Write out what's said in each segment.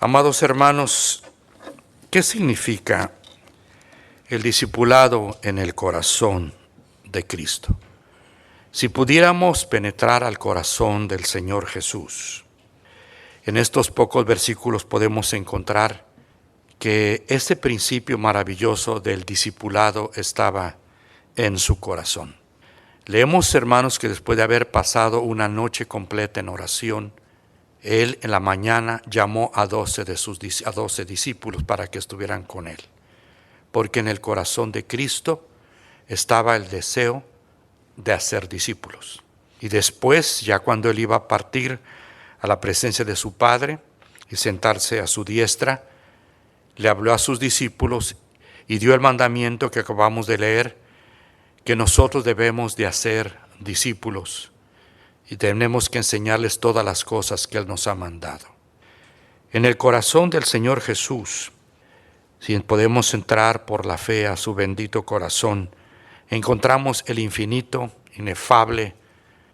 Amados hermanos, ¿qué significa el discipulado en el corazón de Cristo? Si pudiéramos penetrar al corazón del Señor Jesús, en estos pocos versículos podemos encontrar que este principio maravilloso del discipulado estaba en su corazón. Leemos, hermanos, que después de haber pasado una noche completa en oración, Él en la mañana llamó a 12 discípulos para que estuvieran con Él, porque en el corazón de Cristo estaba el deseo de hacer discípulos. Y después, ya cuando Él iba a partir a la presencia de su Padre y sentarse a su diestra, le habló a sus discípulos y dio el mandamiento que acabamos de leer, que nosotros debemos de hacer discípulos y tenemos que enseñarles todas las cosas que Él nos ha mandado. En el corazón del Señor Jesús, si podemos entrar por la fe a su bendito corazón, encontramos el infinito, inefable,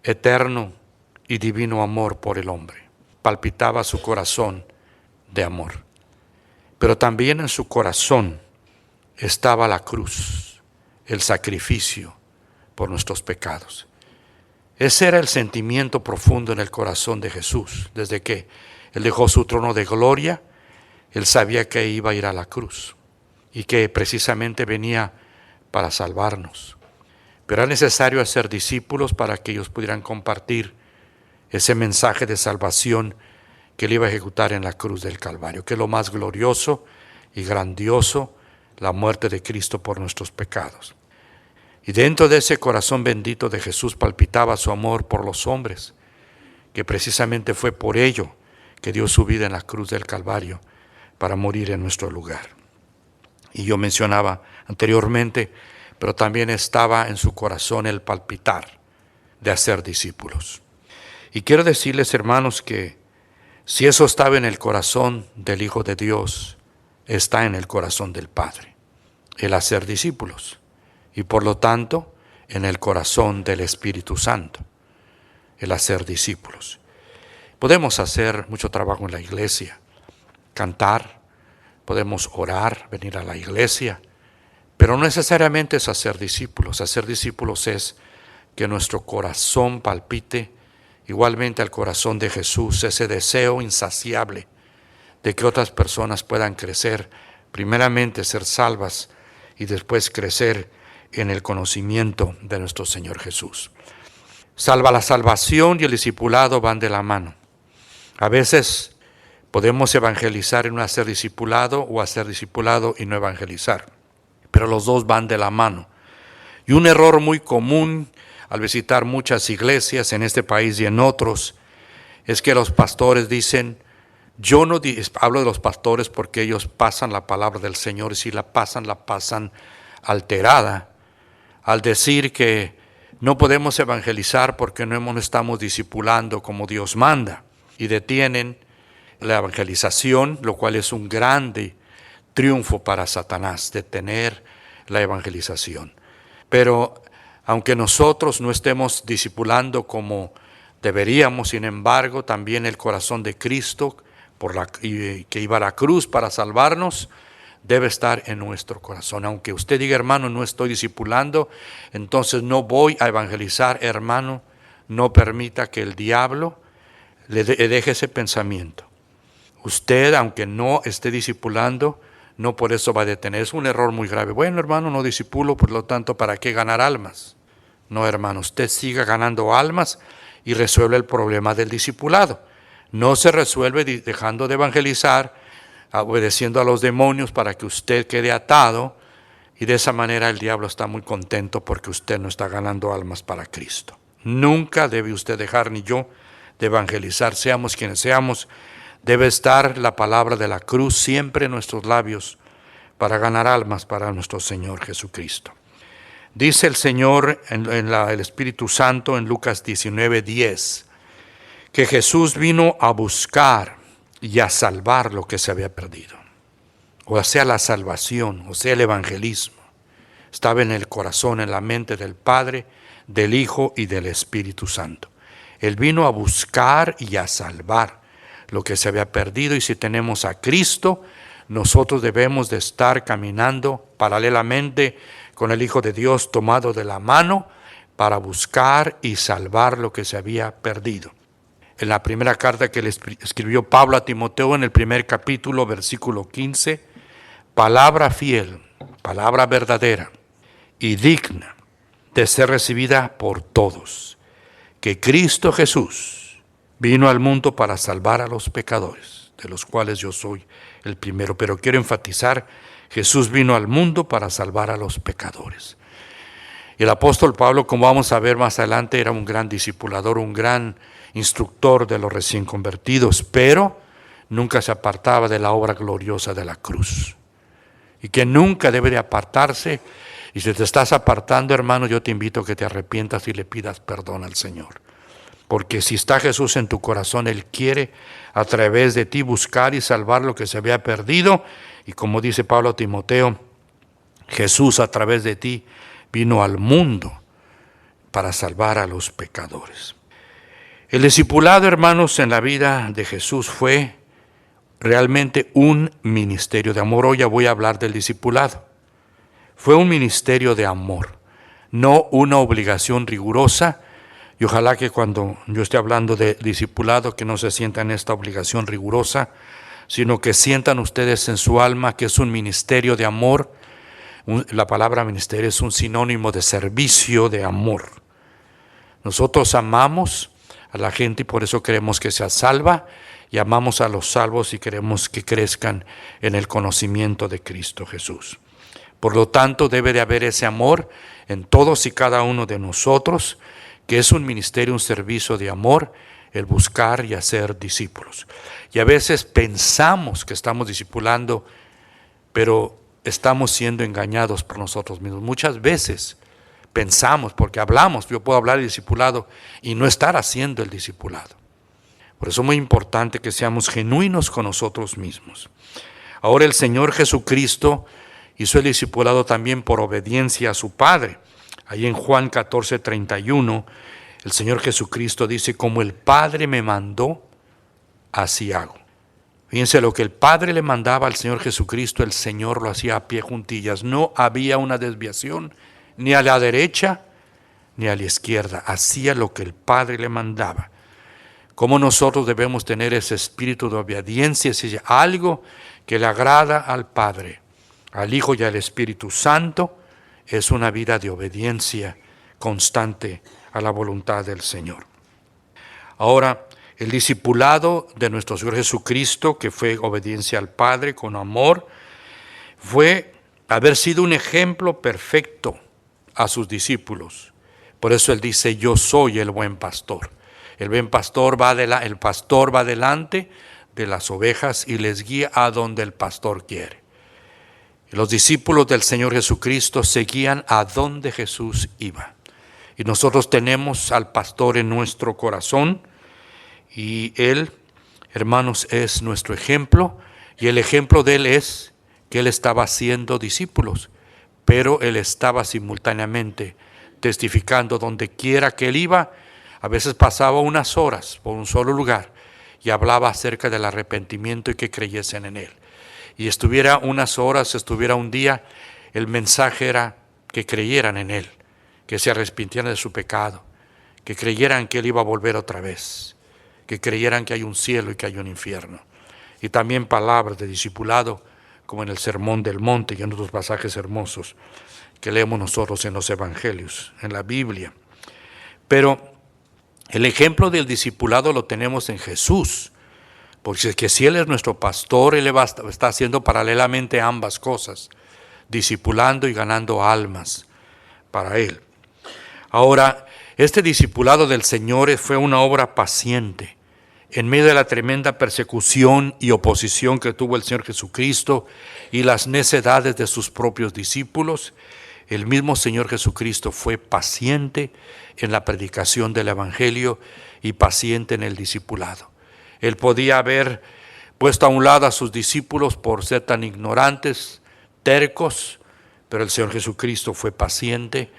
eterno y divino amor por el hombre. Palpitaba su corazón de amor. Pero también en su corazón estaba la cruz, el sacrificio por nuestros pecados. Ese era el sentimiento profundo en el corazón de Jesús. Desde que Él dejó su trono de gloria, Él sabía que iba a ir a la cruz y que precisamente venía para salvarnos. Pero era necesario hacer discípulos para que ellos pudieran compartir ese mensaje de salvación que Él iba a ejecutar en la cruz del Calvario, que es lo más glorioso y grandioso, la muerte de Cristo por nuestros pecados. Y dentro de ese corazón bendito de Jesús palpitaba su amor por los hombres, que precisamente fue por ello que dio su vida en la cruz del Calvario para morir en nuestro lugar. Y yo mencionaba anteriormente, pero también estaba en su corazón el palpitar de hacer discípulos. Y quiero decirles, hermanos, que si eso estaba en el corazón del Hijo de Dios, está en el corazón del Padre, el hacer discípulos. Y por lo tanto, en el corazón del Espíritu Santo, el hacer discípulos. Podemos hacer mucho trabajo en la iglesia, cantar, podemos orar, venir a la iglesia, pero no necesariamente es hacer discípulos. Hacer discípulos es que nuestro corazón palpite igualmente al corazón de Jesús, ese deseo insaciable de que otras personas puedan crecer, primeramente ser salvas y después crecer en el conocimiento de nuestro Señor Jesús. La salvación y el discipulado van de la mano. A veces podemos evangelizar y no hacer discipulado, o hacer discipulado y no evangelizar, pero los dos van de la mano. Y un error muy común al visitar muchas iglesias en este país y en otros es que los pastores dicen, hablo de los pastores porque ellos pasan la palabra del Señor, y si la pasan alterada, al decir que no podemos evangelizar porque no estamos discipulando como Dios manda, y detienen la evangelización, lo cual es un grande triunfo para Satanás, detener la evangelización. Pero aunque nosotros no estemos discipulando como deberíamos, sin embargo, también el corazón de Cristo, que iba a la cruz para salvarnos, debe estar en nuestro corazón. Aunque usted diga, hermano, no estoy discipulando, entonces no voy a evangelizar, hermano, no permita que el diablo le deje ese pensamiento. Usted, aunque no esté discipulando, no por eso va a detener. Es un error muy grave. Bueno, hermano, no discipulo, por lo tanto, ¿para qué ganar almas? No, hermano, usted siga ganando almas y resuelve el problema del discipulado. No se resuelve dejando de evangelizar, obedeciendo a los demonios para que usted quede atado, y de esa manera el diablo está muy contento porque usted no está ganando almas para Cristo. Nunca debe usted dejar, ni yo, de evangelizar, seamos quienes seamos. Debe estar la palabra de la cruz siempre en nuestros labios para ganar almas para nuestro Señor Jesucristo. Dice el Señor, el Espíritu Santo, en Lucas 19:10, que Jesús vino a buscar y a salvar lo que se había perdido. O sea, la salvación, o sea, el evangelismo, estaba en el corazón, en la mente del Padre, del Hijo y del Espíritu Santo. Él vino a buscar y a salvar lo que se había perdido, y si tenemos a Cristo, nosotros debemos de estar caminando paralelamente con el Hijo de Dios, tomado de la mano para buscar y salvar lo que se había perdido. En la primera carta que le escribió Pablo a Timoteo, en el primer capítulo, versículo 15, palabra fiel, palabra verdadera y digna de ser recibida por todos, que Cristo Jesús vino al mundo para salvar a los pecadores, de los cuales yo soy el primero. Pero quiero enfatizar, Jesús vino al mundo para salvar a los pecadores. El apóstol Pablo, como vamos a ver más adelante, era un gran discipulador, un gran instructor de los recién convertidos, pero nunca se apartaba de la obra gloriosa de la cruz. Y que nunca debe de apartarse. Y si te estás apartando, hermano, yo te invito a que te arrepientas y le pidas perdón al Señor. Porque si está Jesús en tu corazón, Él quiere a través de ti buscar y salvar lo que se había perdido. Y como dice Pablo a Timoteo, Jesús a través de ti vino al mundo para salvar a los pecadores. El discipulado, hermanos, en la vida de Jesús fue realmente un ministerio de amor. Hoy ya voy a hablar del discipulado. Fue un ministerio de amor, no una obligación rigurosa. Y ojalá que cuando yo esté hablando de discipulado, que no se sientan esta obligación rigurosa, sino que sientan ustedes en su alma que es un ministerio de amor. La palabra ministerio es un sinónimo de servicio, de amor. Nosotros amamos a la gente y por eso queremos que sea salva, y amamos a los salvos y queremos que crezcan en el conocimiento de Cristo Jesús. Por lo tanto, debe de haber ese amor en todos y cada uno de nosotros, que es un ministerio, un servicio de amor, el buscar y hacer discípulos. Y a veces pensamos que estamos discipulando, pero estamos siendo engañados por nosotros mismos. Muchas veces pensamos, porque hablamos, yo puedo hablar de discipulado y no estar haciendo el discipulado. Por eso es muy importante que seamos genuinos con nosotros mismos. Ahora el Señor Jesucristo hizo el discipulado también por obediencia a su Padre. Ahí en Juan 14:31, el Señor Jesucristo dice, como el Padre me mandó, así hago. Fíjense, lo que el Padre le mandaba al Señor Jesucristo, el Señor lo hacía a pie juntillas. No había una desviación, ni a la derecha, ni a la izquierda. Hacía lo que el Padre le mandaba. Cómo nosotros debemos tener ese espíritu de obediencia, si es algo que le agrada al Padre, al Hijo y al Espíritu Santo, es una vida de obediencia constante a la voluntad del Señor. Ahora, el discipulado de nuestro Señor Jesucristo, que fue obediencia al Padre con amor, fue haber sido un ejemplo perfecto a sus discípulos. Por eso Él dice, yo soy el buen pastor. El buen pastor el pastor va delante de las ovejas y les guía a donde el pastor quiere. Los discípulos del Señor Jesucristo seguían a donde Jesús iba. Y nosotros tenemos al pastor en nuestro corazón y Él, hermanos, es nuestro ejemplo. Y el ejemplo de Él es que Él estaba haciendo discípulos, pero Él estaba simultáneamente testificando donde quiera que Él iba. A veces pasaba unas horas por un solo lugar y hablaba acerca del arrepentimiento y que creyesen en Él. Y estuviera unas horas, estuviera un día, el mensaje era que creyeran en Él, que se arrepintieran de su pecado, que creyeran que Él iba a volver otra vez, que creyeran que hay un cielo y que hay un infierno. Y también palabras de discipulado, como en el Sermón del Monte y en otros pasajes hermosos que leemos nosotros en los Evangelios, en la Biblia. Pero el ejemplo del discipulado lo tenemos en Jesús, porque si Él es nuestro pastor, Él está haciendo paralelamente ambas cosas, discipulando y ganando almas para Él. Ahora, este discipulado del Señor fue una obra paciente. En medio de la tremenda persecución y oposición que tuvo el Señor Jesucristo y las necedades de sus propios discípulos, el mismo Señor Jesucristo fue paciente en la predicación del Evangelio y paciente en el discipulado. Él podía haber puesto a un lado a sus discípulos por ser tan ignorantes, tercos, pero el Señor Jesucristo fue paciente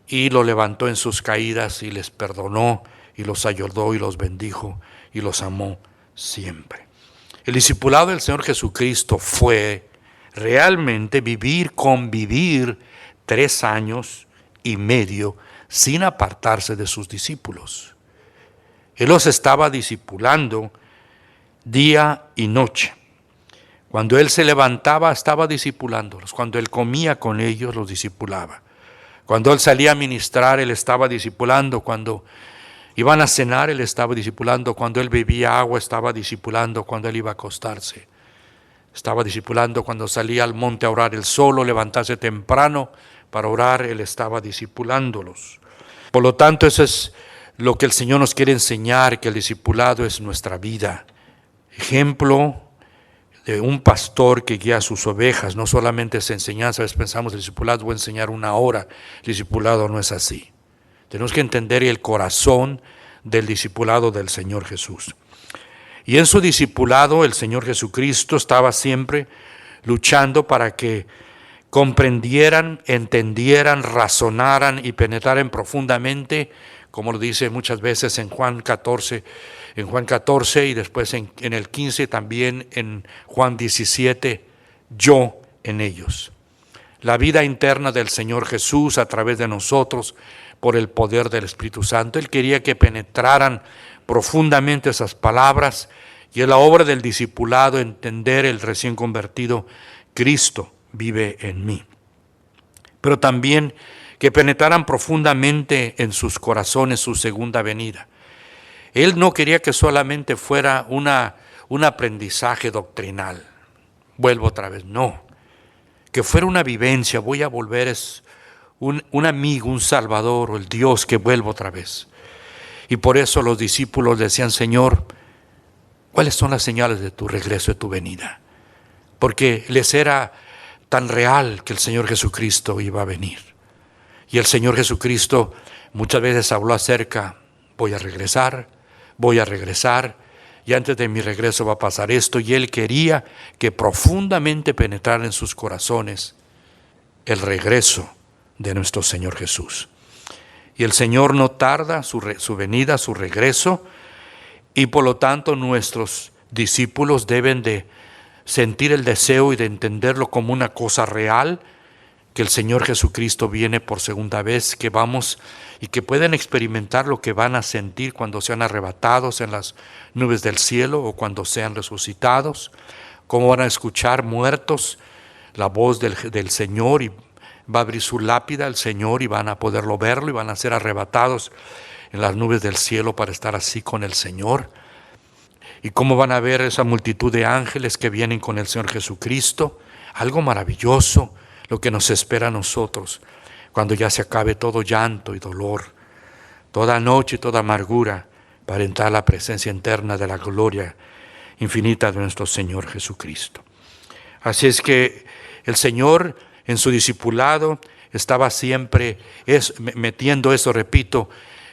y lo levantó en sus caídas y les perdonó y los ayudó y los bendijo y los amó siempre. El discipulado del Señor Jesucristo fue realmente convivir 3 años y medio sin apartarse de sus discípulos. Él los estaba discipulando día y noche. Cuando Él se levantaba, estaba discipulándolos. Cuando Él comía con ellos, los discipulaba. Cuando Él salía a ministrar, Él estaba discipulando. Cuando iban a cenar, Él estaba discipulando. Cuando Él bebía agua, estaba discipulando. Cuando Él iba a acostarse, estaba discipulando. Cuando salía al monte a orar Él solo, levantarse temprano para orar, Él estaba discipulándolos. Por lo tanto, eso es lo que el Señor nos quiere enseñar, que el discipulado es nuestra vida. Ejemplo de un pastor que guía a sus ovejas. No solamente es enseñanza. A veces pensamos, el discipulado voy a enseñar 1 hora. El discipulado no es así. Tenemos que entender el corazón del discipulado del Señor Jesús. Y en su discipulado el Señor Jesucristo estaba siempre luchando para que comprendieran, entendieran, razonaran y penetraran profundamente, como lo dice muchas veces en Juan 14 y después en el 15, también en Juan 17, yo en ellos. La vida interna del Señor Jesús a través de nosotros por el poder del Espíritu Santo. Él quería que penetraran profundamente esas palabras, y es la obra del discipulado entender el recién convertido: Cristo vive en mí. Pero también que penetraran profundamente en sus corazones su segunda venida. Él no quería que solamente fuera un aprendizaje doctrinal. Vuelvo otra vez, no. Que fuera una vivencia. Voy a volver, es un amigo, un salvador, o el Dios que vuelvo otra vez. Y por eso los discípulos decían: Señor, ¿cuáles son las señales de tu regreso, de tu venida? Porque les era tan real que el Señor Jesucristo iba a venir. Y el Señor Jesucristo muchas veces habló acerca: voy a regresar, y antes de mi regreso va a pasar esto. Y Él quería que profundamente penetrara en sus corazones el regreso de nuestro Señor Jesús. Y el Señor no tarda su venida, su regreso, y por lo tanto nuestros discípulos deben de sentir el deseo y de entenderlo como una cosa real, que el Señor Jesucristo viene por segunda vez, que vamos y que pueden experimentar lo que van a sentir cuando sean arrebatados en las nubes del cielo o cuando sean resucitados, cómo van a escuchar muertos la voz del Señor, y va a abrir su lápida el Señor y van a poderlo verlo y van a ser arrebatados en las nubes del cielo para estar así con el Señor. Y cómo van a ver esa multitud de ángeles que vienen con el Señor Jesucristo. Algo maravilloso lo que nos espera a nosotros cuando ya se acabe todo llanto y dolor, toda noche y toda amargura, para entrar a la presencia eterna de la gloria infinita de nuestro Señor Jesucristo. Así es que el Señor en su discipulado estaba siempre metiendo eso, repito,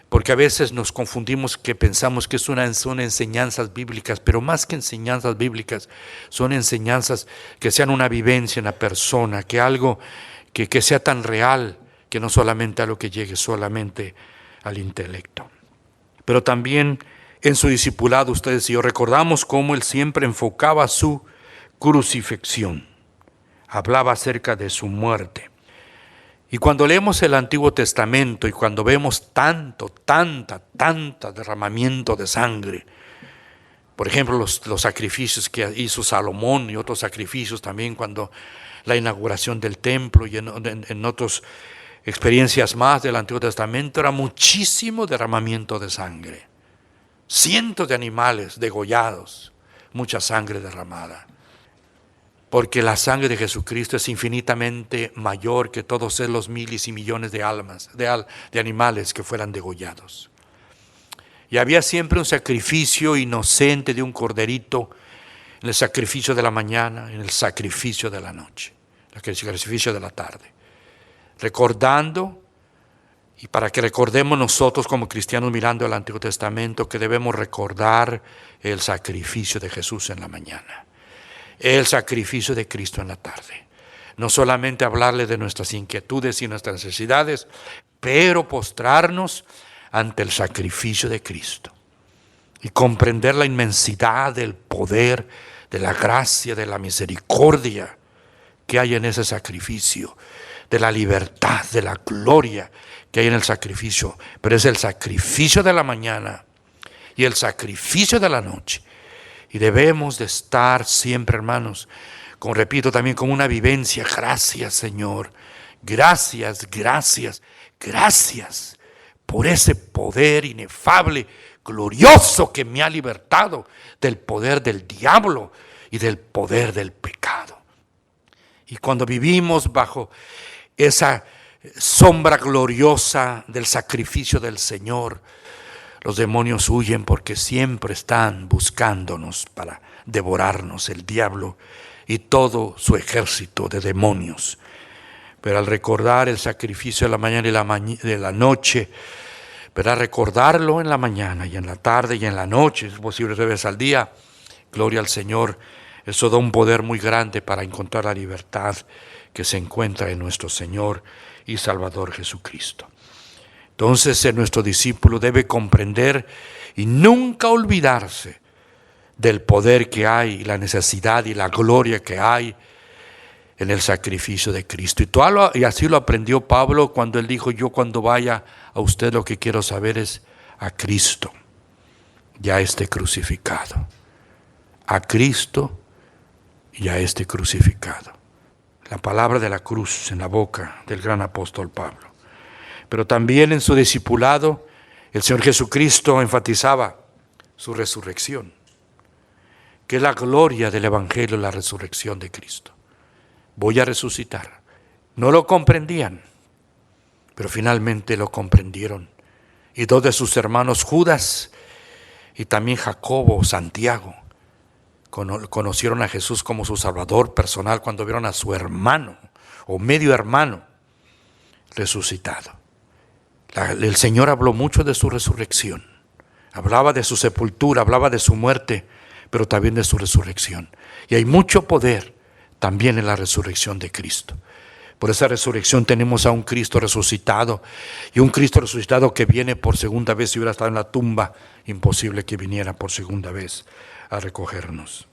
porque a veces nos confundimos, que pensamos que son enseñanzas bíblicas, pero más que enseñanzas bíblicas, son enseñanzas que sean una vivencia en la persona, que algo que sea tan real, que no solamente algo que llegue solamente al intelecto. Pero también en su discipulado, ustedes y yo recordamos cómo Él siempre enfocaba su crucifixión, hablaba acerca de su muerte. Y cuando leemos el Antiguo Testamento y cuando vemos tanta derramamiento de sangre, por ejemplo los sacrificios que hizo Salomón y otros sacrificios también, cuando la inauguración del templo y en otras experiencias más del Antiguo Testamento, era muchísimo derramamiento de sangre. Cientos de animales degollados, mucha sangre derramada. Porque la sangre de Jesucristo es infinitamente mayor que todos los miles y millones de almas, de animales que fueran degollados. Y había siempre un sacrificio inocente de un corderito, en el sacrificio de la mañana, en el sacrificio de la noche, el sacrificio de la tarde. Recordando, y para que recordemos nosotros como cristianos mirando el Antiguo Testamento, que debemos recordar el sacrificio de Jesús en la mañana. El sacrificio de Cristo en la tarde. No solamente hablarle de nuestras inquietudes y nuestras necesidades, pero postrarnos ante el sacrificio de Cristo. y comprender la inmensidad del poder, de la gracia, de la misericordia que hay en ese sacrificio, de la libertad, de la gloria que hay en el sacrificio. Pero es el sacrificio de la mañana y el sacrificio de la noche. Y debemos de estar siempre, hermanos, como repito, también con una vivencia. Gracias, Señor. Gracias, gracias, gracias por ese poder inefable, glorioso que me ha libertado del poder del diablo y del poder del pecado. Y cuando vivimos bajo esa sombra gloriosa del sacrificio del Señor, los demonios huyen porque siempre están buscándonos para devorarnos, el diablo y todo su ejército de demonios. Pero al recordar el sacrificio de la mañana y de la noche, pero al recordarlo en la mañana y en la tarde y en la noche, es posible 3 veces al día, gloria al Señor, eso da un poder muy grande para encontrar la libertad que se encuentra en nuestro Señor y Salvador Jesucristo. Entonces nuestro discípulo debe comprender y nunca olvidarse del poder que hay, la necesidad y la gloria que hay en el sacrificio de Cristo. Y así lo aprendió Pablo cuando él dijo: yo cuando vaya a usted lo que quiero saber es a Cristo, ya esté crucificado. A Cristo, ya esté crucificado. La palabra de la cruz en la boca del gran apóstol Pablo. Pero también en su discipulado, el Señor Jesucristo enfatizaba su resurrección, que es la gloria del Evangelio, la resurrección de Cristo. Voy a resucitar. No lo comprendían, pero finalmente lo comprendieron. Y 2 de sus hermanos, Judas y también Jacobo, Santiago, conocieron a Jesús como su Salvador personal cuando vieron a su hermano o medio hermano resucitado. El Señor habló mucho de su resurrección, hablaba de su sepultura, hablaba de su muerte, pero también de su resurrección. Y hay mucho poder también en la resurrección de Cristo. Por esa resurrección tenemos a un Cristo resucitado, y un Cristo resucitado que viene por segunda vez. Si hubiera estado en la tumba, imposible que viniera por segunda vez a recogernos.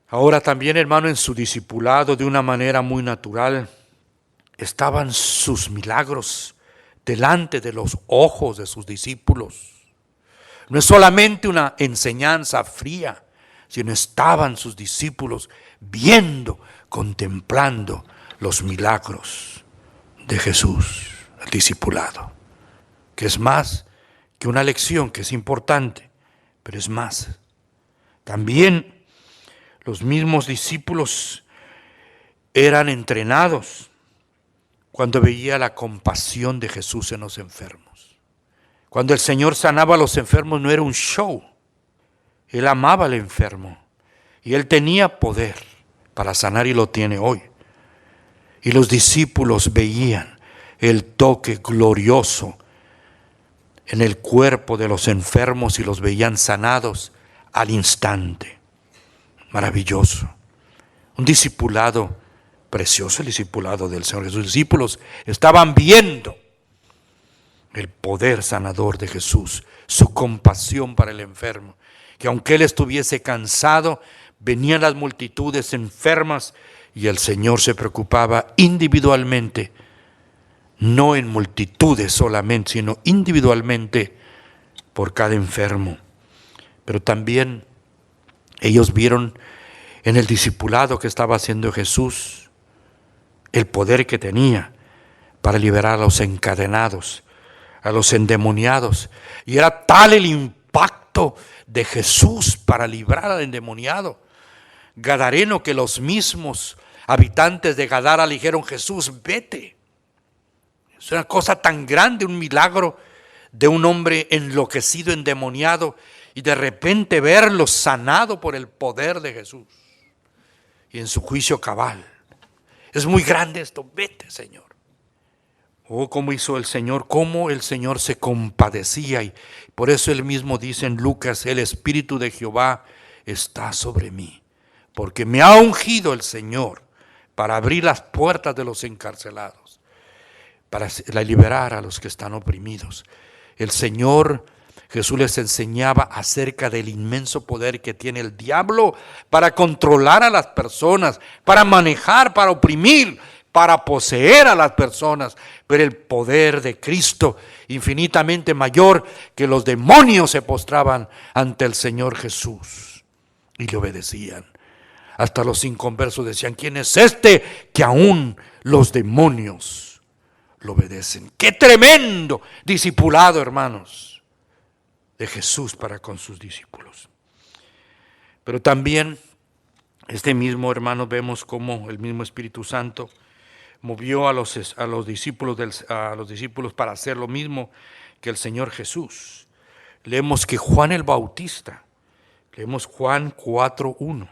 Ahora también, hermano, en su discipulado, de una manera muy natural, estaban sus milagros delante de los ojos de sus discípulos. No es solamente una enseñanza fría, sino estaban sus discípulos viendo, contemplando los milagros de Jesús, el discipulado, que es más que una lección, que es importante, pero es más. También los mismos discípulos eran entrenados cuando veía la compasión de Jesús en los enfermos. Cuando el Señor sanaba a los enfermos no era un show. Él amaba al enfermo y Él tenía poder para sanar, y lo tiene hoy. Y los discípulos veían el toque glorioso en el cuerpo de los enfermos y los veían sanados al instante. Maravilloso. Un discipulado precioso, el discipulado del Señor. Sus discípulos estaban viendo el poder sanador de Jesús, su compasión para el enfermo, que aunque él estuviese cansado, venían las multitudes enfermas y el Señor se preocupaba individualmente, no en multitudes solamente, sino individualmente por cada enfermo. Pero también ellos vieron en el discipulado que estaba haciendo Jesús el poder que tenía para liberar a los encadenados, a los endemoniados. Y era tal el impacto de Jesús para librar al endemoniado gadareno que los mismos habitantes de Gadara le dijeron: Jesús, vete. Es una cosa tan grande, un milagro de un hombre enloquecido, endemoniado, y de repente verlo sanado por el poder de Jesús y en su juicio cabal. Es muy grande esto, vete, Señor. Oh, cómo hizo el Señor, cómo el Señor se compadecía, y por eso él mismo dice en Lucas: el Espíritu de Jehová está sobre mí, porque me ha ungido el Señor para abrir las puertas de los encarcelados, para liberar a los que están oprimidos. El Señor Jesús les enseñaba acerca del inmenso poder que tiene el diablo para controlar a las personas, para manejar, para oprimir, para poseer a las personas. Pero el poder de Cristo, infinitamente mayor, que los demonios se postraban ante el Señor Jesús y le obedecían. Hasta los inconversos decían: ¿quién es este que aún los demonios lo obedecen? ¡Qué tremendo discipulado, hermanos, de Jesús para con sus discípulos! Pero también hermanos, vemos cómo el mismo Espíritu Santo movió a los discípulos para hacer lo mismo que el Señor Jesús. Leemos que Juan el Bautista, leemos Juan 4:1.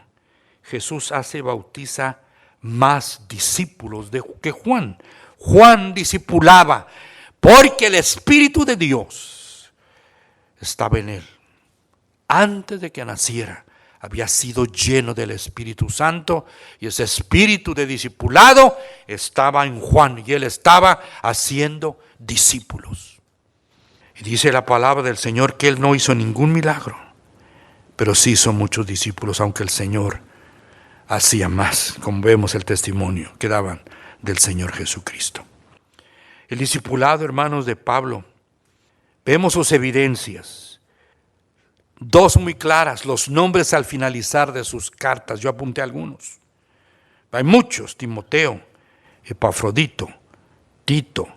Jesús bautiza más discípulos que Juan. Juan discipulaba porque el Espíritu de Dios estaba en él. Antes de que naciera, había sido lleno del Espíritu Santo, y ese espíritu de discipulado estaba en Juan, y él estaba haciendo discípulos. Y dice la palabra del Señor que él no hizo ningún milagro, pero sí hizo muchos discípulos, aunque el Señor hacía más, como vemos el testimonio que daban del Señor Jesucristo. El discipulado, hermanos, de Pablo, vemos sus evidencias. Dos muy claras, los nombres al finalizar de sus cartas. Yo apunté algunos. Hay muchos: Timoteo, Epafrodito, Tito,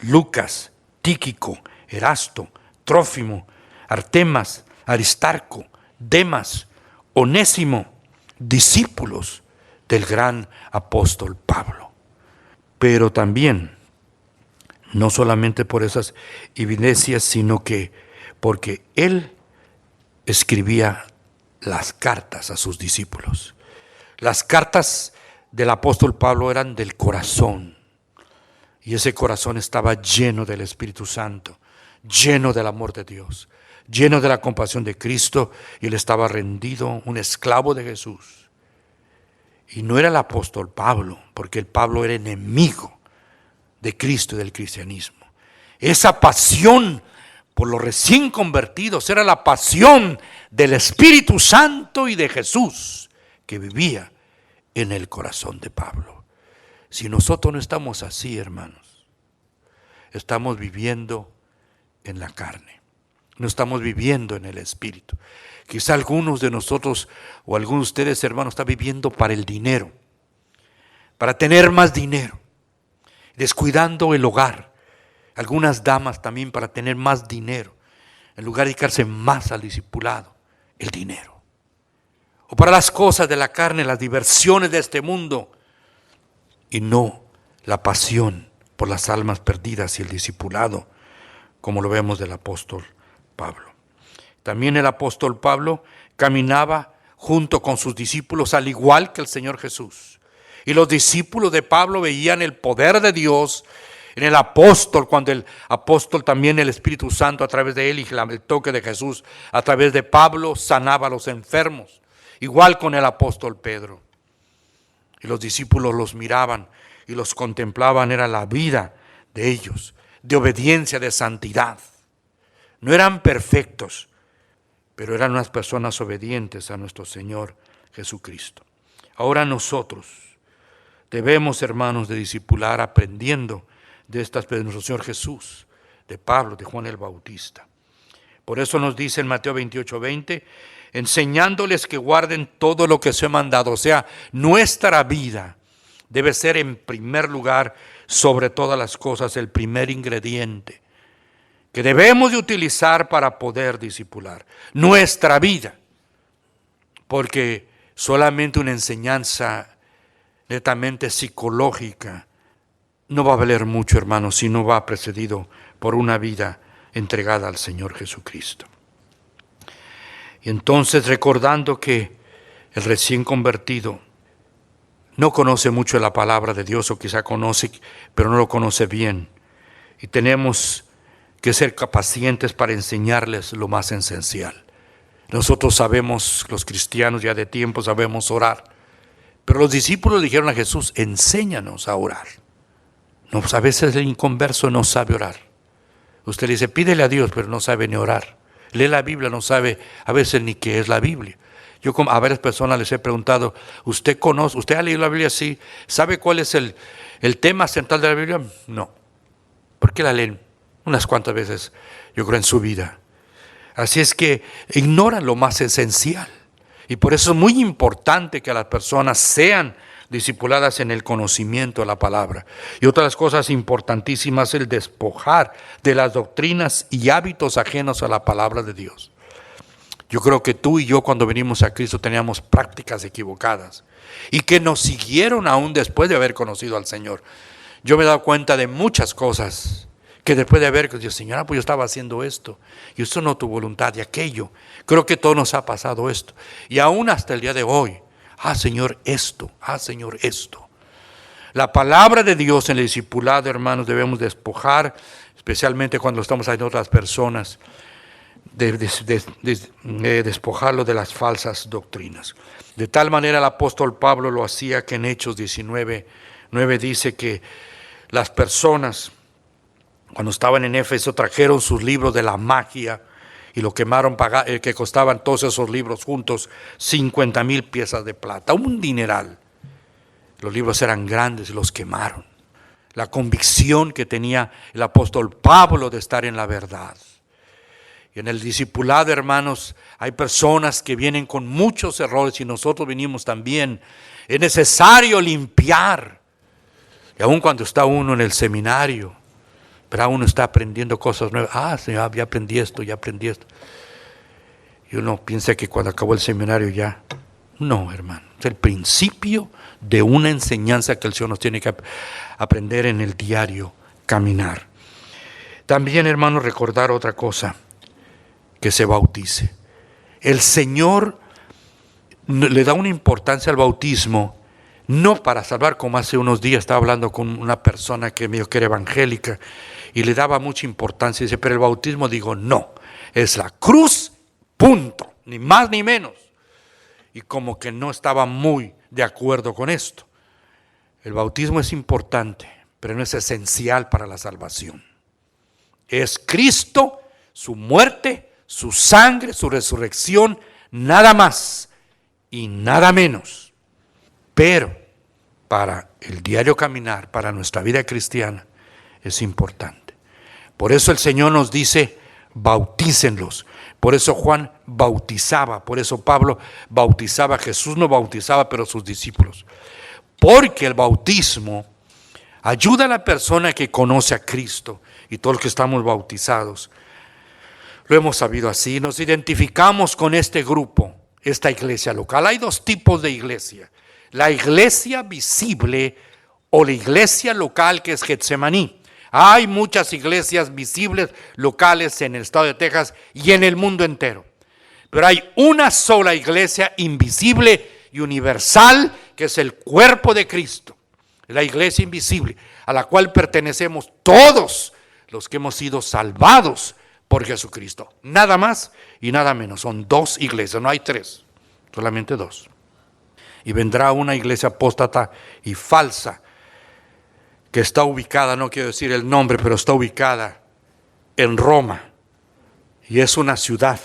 Lucas, Tíquico, Erasto, Trófimo, Artemas, Aristarco, Demas, Onésimo, discípulos del gran apóstol Pablo. Pero también, no solamente por esas evidencias, sino que porque él escribía las cartas a sus discípulos. Las cartas del apóstol Pablo eran del corazón, y ese corazón estaba lleno del Espíritu Santo, lleno del amor de Dios, lleno de la compasión de Cristo, y él estaba rendido, un esclavo de Jesús. Y no era el apóstol Pablo, porque el Pablo era enemigo de Cristo y del cristianismo. Esa pasión por los recién convertidos era la pasión del Espíritu Santo y de Jesús que vivía en el corazón de Pablo. Si nosotros no estamos así, hermanos, estamos viviendo en la carne, no estamos viviendo en el Espíritu. Quizá algunos de nosotros o algunos de ustedes, hermanos, están viviendo para el dinero, para tener más dinero, descuidando el hogar. Algunas damas también para tener más dinero, en lugar de dedicarse más al discipulado, el dinero. O para las cosas de la carne, las diversiones de este mundo, y no la pasión por las almas perdidas y el discipulado, como lo vemos del apóstol Pablo. También el apóstol Pablo caminaba junto con sus discípulos al igual que el Señor Jesús. Y los discípulos de Pablo veían el poder de Dios en el apóstol, cuando el apóstol también, el Espíritu Santo a través de él y el toque de Jesús a través de Pablo sanaba a los enfermos. Igual con el apóstol Pedro. Y los discípulos los miraban y los contemplaban. Era la vida de ellos, de obediencia, de santidad. No eran perfectos, pero eran unas personas obedientes a nuestro Señor Jesucristo. Ahora nosotros debemos, hermanos, de discipular aprendiendo de nuestro Señor Jesús, de Pablo, de Juan el Bautista. Por eso nos dice en Mateo 28:20, enseñándoles que guarden todo lo que se ha mandado. O sea, nuestra vida debe ser en primer lugar, sobre todas las cosas, el primer ingrediente que debemos de utilizar para poder discipular. Nuestra vida. Porque solamente una enseñanza netamente psicológica no va a valer mucho, hermanos, si no va precedido por una vida entregada al Señor Jesucristo. Y entonces, recordando que el recién convertido no conoce mucho la palabra de Dios, o quizá conoce, pero no lo conoce bien, y tenemos que ser pacientes para enseñarles lo más esencial. Nosotros sabemos, los cristianos ya de tiempo sabemos orar, pero los discípulos dijeron a Jesús, enséñanos a orar. No, a veces el inconverso no sabe orar. Usted le dice, pídele a Dios, pero no sabe ni orar. lee la Biblia, no sabe a veces ni qué es la Biblia. Yo a varias personas les he preguntado, ¿usted ha leído la Biblia? Sí. ¿Sabe cuál es el tema central de la Biblia? No. ¿Por qué la leen? Unas cuantas veces, yo creo, en su vida. Así es que ignoran lo más esencial. Y por eso es muy importante que las personas sean discipuladas en el conocimiento de la palabra. Y otra de las cosas importantísimas es el despojar de las doctrinas y hábitos ajenos a la palabra de Dios. Yo creo que tú y yo cuando venimos a Cristo teníamos prácticas equivocadas y que nos siguieron aún después de haber conocido al Señor. Yo me he dado cuenta de muchas cosas que después de haber dicho, Señora, pues yo estaba haciendo esto y esto no tu voluntad y aquello. Creo que todo nos ha pasado esto. Y aún hasta el día de hoy, Señor, esto, Señor, esto. La palabra de Dios en el discipulado, hermanos, debemos despojar, especialmente cuando estamos ayudando a otras personas, de despojarlo de las falsas doctrinas. De tal manera el apóstol Pablo lo hacía que en Hechos 19:9 dice que las personas, cuando estaban en Éfeso, trajeron sus libros de la magia y lo quemaron, que costaban todos esos libros juntos 50,000 piezas de plata, un dineral. Los libros eran grandes y los quemaron. La convicción que tenía el apóstol Pablo de estar en la verdad. Y en el discipulado, hermanos, hay personas que vienen con muchos errores y nosotros venimos también. Es necesario limpiar. Y aun cuando está uno en el seminario, pero uno está aprendiendo cosas nuevas. Señor, ya aprendí esto, ya aprendí esto. Y uno piensa que cuando acabó el seminario ya. No, hermano. Es el principio de una enseñanza que el Señor nos tiene que aprender en el diario caminar. También, hermano, recordar otra cosa. Que se bautice. El Señor le da una importancia al bautismo, no para salvar, como hace unos días estaba hablando con una persona que me dijo que era evangélica y le daba mucha importancia. Dice, pero el bautismo, digo, no, es la cruz, punto, ni más ni menos. Y como que no estaba muy de acuerdo con esto. El bautismo es importante, pero no es esencial para la salvación. Es Cristo, su muerte, su sangre, su resurrección, nada más y nada menos. Pero para el diario caminar, para nuestra vida cristiana, es importante. Por eso el Señor nos dice, bautícenlos. Por eso Juan bautizaba, por eso Pablo bautizaba, Jesús no bautizaba, pero sus discípulos. Porque el bautismo ayuda a la persona que conoce a Cristo y todos los que estamos bautizados. Lo hemos sabido así, nos identificamos con este grupo, esta iglesia local. Hay dos tipos de iglesia, la iglesia visible o la iglesia local, que es Getsemaní. Hay muchas iglesias visibles locales en el estado de Texas y en el mundo entero. Pero hay una sola iglesia invisible y universal, que es el cuerpo de Cristo. La iglesia invisible, a la cual pertenecemos todos los que hemos sido salvados por Jesucristo. Nada más y nada menos. Son dos iglesias, no hay tres, solamente dos. Y vendrá una iglesia apóstata y falsa, que está ubicada, no quiero decir el nombre, pero está ubicada en Roma. Y es una ciudad,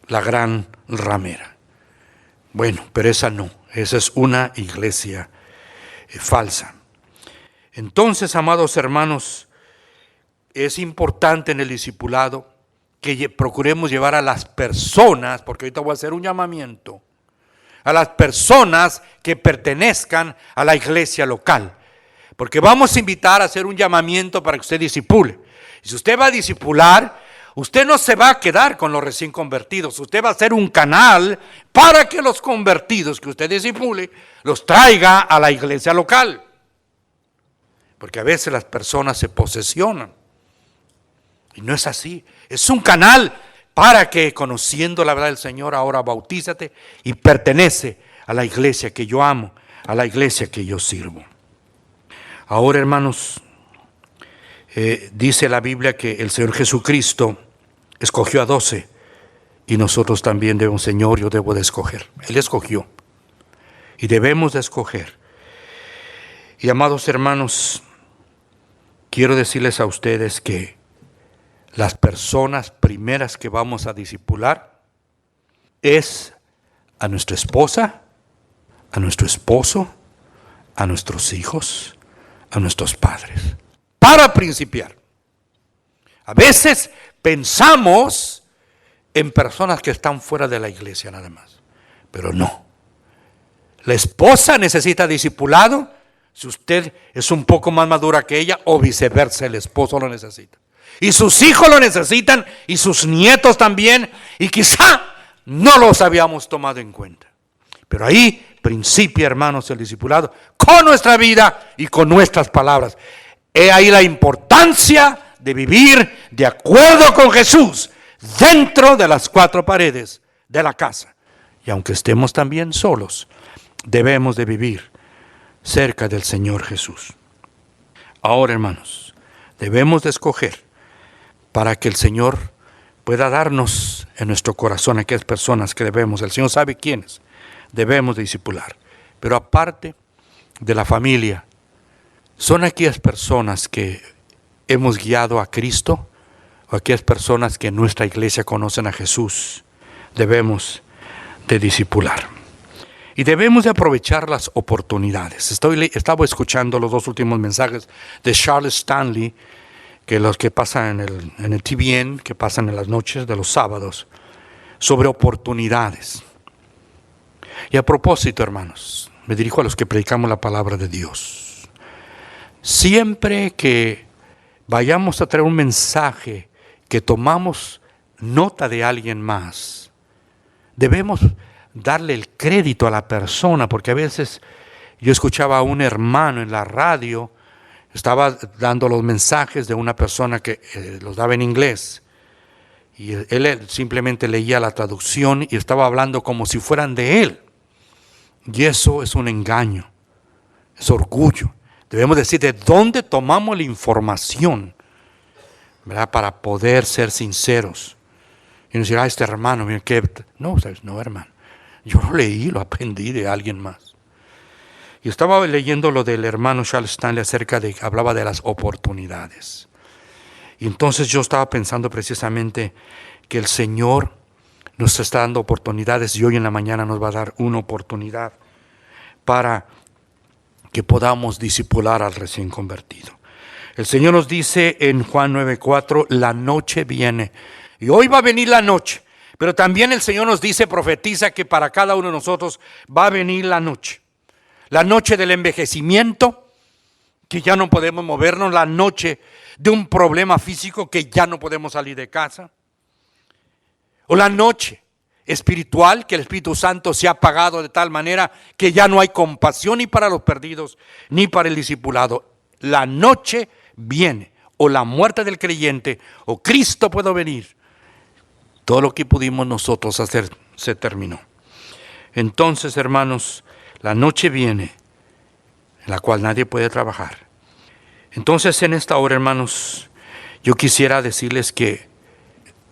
la Gran Ramera. Bueno, pero esa no, esa es una iglesia falsa. Entonces, amados hermanos, es importante en el discipulado que procuremos llevar a las personas, porque ahorita voy a hacer un llamamiento, a las personas que pertenezcan a la iglesia local. Porque vamos a invitar a hacer un llamamiento para que usted discipule. Y si usted va a discipular, usted no se va a quedar con los recién convertidos. Usted va a hacer un canal para que los convertidos que usted discipule los traiga a la iglesia local. Porque a veces las personas se posesionan. Y no es así. Es un canal para que, conociendo la verdad del Señor, ahora bautízate y pertenece a la iglesia que yo amo, a la iglesia que yo sirvo. Ahora, hermanos, dice la Biblia que el Señor Jesucristo escogió a 12 y nosotros también debemos, Señor, yo debo de escoger. Él escogió y debemos de escoger. Y amados hermanos, quiero decirles a ustedes que las personas primeras que vamos a discipular es a nuestra esposa, a nuestro esposo, a nuestros hijos, a nuestros padres. Para principiar. A veces pensamos en personas que están fuera de la iglesia nada más, pero no. La esposa necesita discipulado si usted es un poco más madura que ella, o viceversa, el esposo lo necesita. Y sus hijos lo necesitan, y sus nietos también, y quizá no los habíamos tomado en cuenta. Pero ahí principia, hermanos, el discipulado con nuestra vida y con nuestras palabras. He ahí la importancia de vivir de acuerdo con Jesús dentro de las cuatro paredes de la casa. Y aunque estemos también solos, debemos de vivir cerca del Señor Jesús. Ahora, hermanos, debemos de escoger para que el Señor pueda darnos en nuestro corazón a aquellas personas que debemos. El Señor sabe quiénes debemos de discipular. Pero aparte de la familia, son aquellas personas que hemos guiado a Cristo, o aquellas personas que en nuestra iglesia conocen a Jesús. Debemos de discipular. Y debemos de aprovechar las oportunidades. Estaba escuchando los 2 últimos mensajes de Charles Stanley, que los que pasan en el TVN, que pasan en las noches de los sábados, sobre oportunidades. Y a propósito, hermanos, me dirijo a los que predicamos la palabra de Dios. Siempre que vayamos a traer un mensaje, que tomamos nota de alguien más, debemos darle el crédito a la persona, porque a veces yo escuchaba a un hermano en la radio, estaba dando los mensajes de una persona que los daba en inglés, y él simplemente leía la traducción y estaba hablando como si fueran de él. Y eso es un engaño, es orgullo. Debemos decir de dónde tomamos la información, ¿verdad? Para poder ser sinceros. Y no decir, este hermano, mira qué. No, ¿sabes? No, hermano. Yo lo leí, lo aprendí de alguien más. Y estaba leyendo lo del hermano Charles Stanley hablaba de las oportunidades. Y entonces yo estaba pensando precisamente que el Señor nos está dando oportunidades, y hoy en la mañana nos va a dar una oportunidad para que podamos discipular al recién convertido. El Señor nos dice en Juan 9:4, la noche viene. Y hoy va a venir la noche. Pero también el Señor nos dice, profetiza, que para cada uno de nosotros va a venir la noche. La noche del envejecimiento, que ya no podemos movernos. La noche de un problema físico, que ya no podemos salir de casa. O la noche espiritual, que el Espíritu Santo se ha apagado de tal manera que ya no hay compasión ni para los perdidos, ni para el discipulado. La noche viene, o la muerte del creyente, o Cristo puede venir. Todo lo que pudimos nosotros hacer se terminó. Entonces, hermanos, la noche viene, en la cual nadie puede trabajar. Entonces, en esta hora, hermanos, yo quisiera decirles que,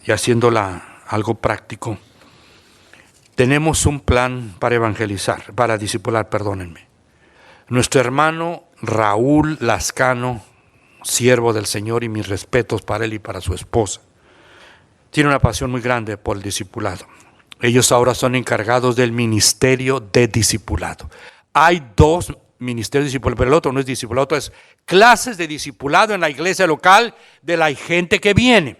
y haciéndola algo práctico, tenemos un plan para evangelizar, para discipular, perdónenme. Nuestro hermano Raúl Lascano, siervo del Señor, y mis respetos para él y para su esposa, tiene una pasión muy grande por el discipulado. Ellos ahora son encargados del ministerio de discipulado. Hay 2 ministerios de discipulado, pero el otro no es discipulado, otro es clases de discipulado en la iglesia local de la gente que viene.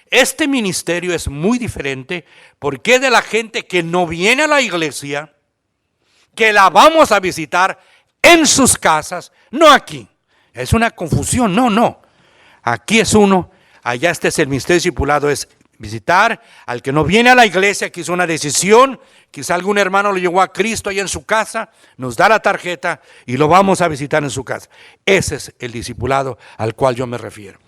Este ministerio es muy diferente porque es de la gente que no viene a la iglesia, que la vamos a visitar en sus casas, no aquí. Es una confusión, no. Aquí es uno, allá este es el ministerio de discipulado, es visitar al que no viene a la iglesia, que hizo una decisión, quizá algún hermano lo llevó a Cristo allá en su casa, nos da la tarjeta y lo vamos a visitar en su casa. Ese es el discipulado al cual yo me refiero.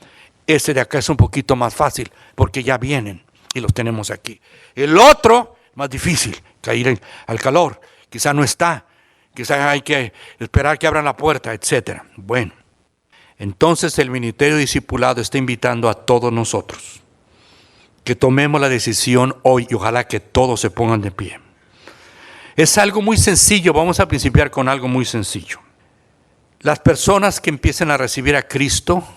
Ese de acá es un poquito más fácil, porque ya vienen y los tenemos aquí. El otro, más difícil, caer al calor, quizá no está, quizá hay que esperar que abran la puerta, etc. Bueno, entonces el ministerio discipulado está invitando a todos nosotros que tomemos la decisión hoy, y ojalá que todos se pongan de pie. Es algo muy sencillo, vamos a principiar con algo muy sencillo. Las personas que empiecen a recibir a Cristo,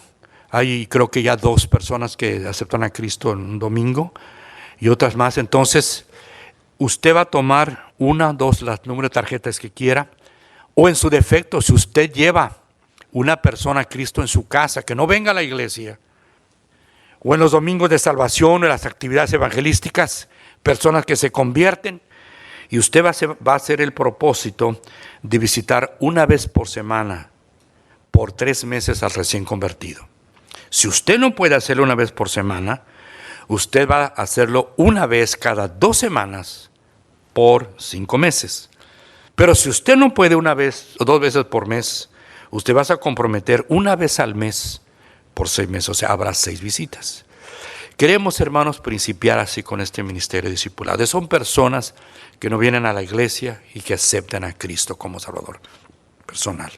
Hay creo que ya 2 personas que aceptan a Cristo en un domingo y otras más. Entonces, usted va a tomar 1, 2, las números de tarjetas que quiera. O en su defecto, si usted lleva una persona a Cristo en su casa, que no venga a la iglesia, o en los domingos de salvación o en las actividades evangelísticas, personas que se convierten, y usted va a hacer el propósito de visitar una vez por semana por 3 meses al recién convertido. Si usted no puede hacerlo una vez por semana, usted va a hacerlo una vez cada 2 semanas por 5 meses. Pero si usted no puede una vez o 2 veces por mes, usted va a comprometer una vez al mes por 6 meses, o sea, habrá 6 visitas. Queremos, hermanos, principiar así con este ministerio de discipulado. Son personas que no vienen a la iglesia y que aceptan a Cristo como Salvador personal.